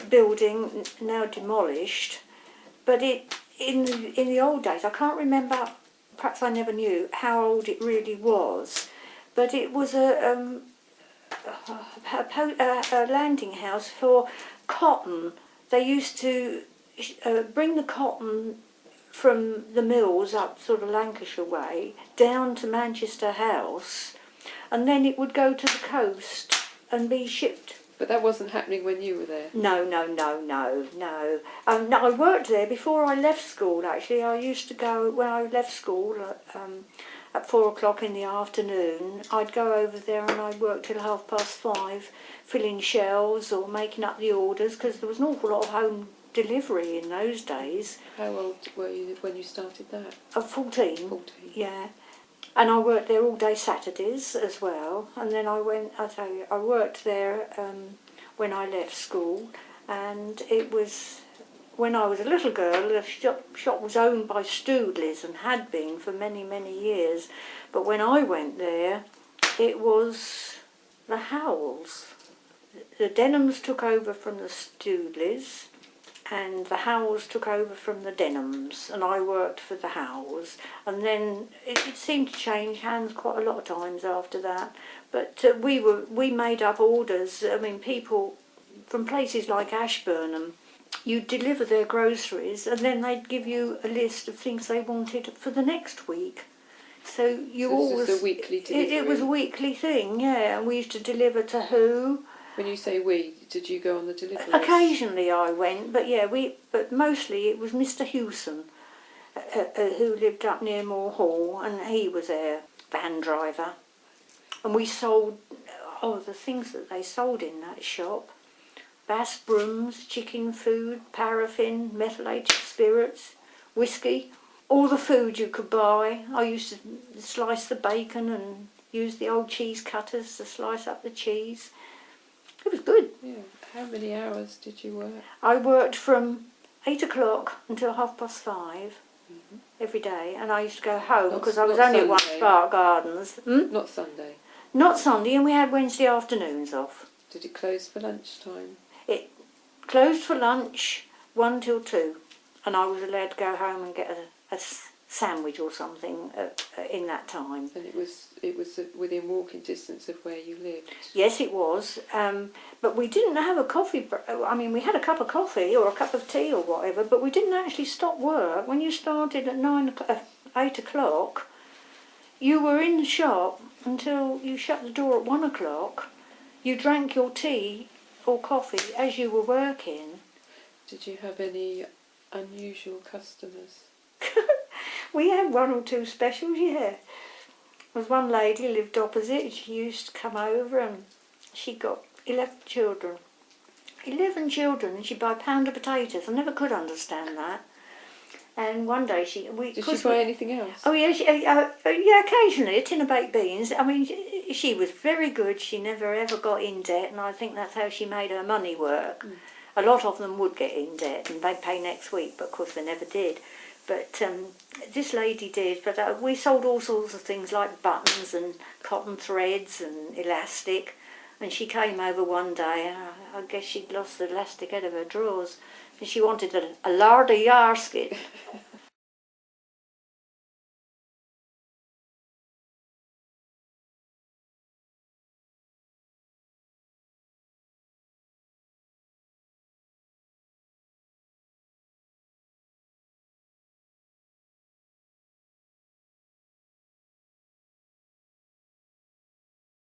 building, now demolished, but in the old days, I can't remember, perhaps I never knew how old it really was, but it was a landing house for cotton. They used to bring the cotton from the mills up sort of Lancashire way down to Manchester House, and then it would go to the coast and be shipped. But that wasn't happening when you were there? No. I worked there before I left school, actually. I used to go, when I left school at 4 o'clock in the afternoon, I'd go over there and I'd work till 5:30, filling shelves or making up the orders, because there was an awful lot of home delivery in those days. How old were you when you started that? 14. 14. Yeah. And I worked there all day Saturdays as well. And then I worked there when I left school. And it was, when I was a little girl, the shop was owned by Stoodleys and had been for many, many years. But when I went there, it was the Howells. The Denhams took over from the Stoodleys, and the Howells took over from the Denhams, and I worked for the Howells. And then it seemed to change hands quite a lot of times after that. But we made up orders. I mean, people from places like Ashburnham, you'd deliver their groceries, and then they'd give you a list of things they wanted for the next week. So you always, it was a weekly delivery? It was a weekly thing, yeah. And we used to deliver to who? When you say we, did you go on the delivery? Occasionally I went, but yeah, but mostly it was Mr. Hewson, who lived up near Moor Hall, and he was their van driver. And we sold, the things that they sold in that shop: bass brooms, chicken food, paraffin, methylated spirits, whiskey, all the food you could buy. I used to slice the bacon and use the old cheese cutters to slice up the cheese. It was good. Yeah. How many hours did you work? I worked from 8 o'clock until 5:30 every day, and I used to go home because I was only at One Spark Gardens. Not Sunday? Not Sunday, and we had Wednesday afternoons off. Did it close for lunchtime? It closed for lunch 1 till 2, and I was allowed to go home and get a sandwich or something in that time. And it was within walking distance of where you lived? Yes, it was. But we didn't have a coffee. I mean, we had a cup of coffee or a cup of tea or whatever, but we didn't actually stop work. When you started at 8 o'clock, you were in the shop until you shut the door at 1 o'clock. You drank your tea or coffee as you were working. Did you have any unusual customers? We had 1 or 2 specials, yeah. There was one lady who lived opposite. She used to come over, and she got 11 children. 11 children, and she'd buy a pound of potatoes. I never could understand that. And one day did she buy anything else? Oh yeah, yeah, occasionally a tin of baked beans. I mean, she was very good. She never ever got in debt, and I think that's how she made her money work. A lot of them would get in debt, and they'd pay next week, but of course they never did. But this lady did. But we sold all sorts of things like buttons and cotton threads and elastic. And she came over one day, and I guess she'd lost the elastic out of her drawers, and she wanted a lardy yarsket.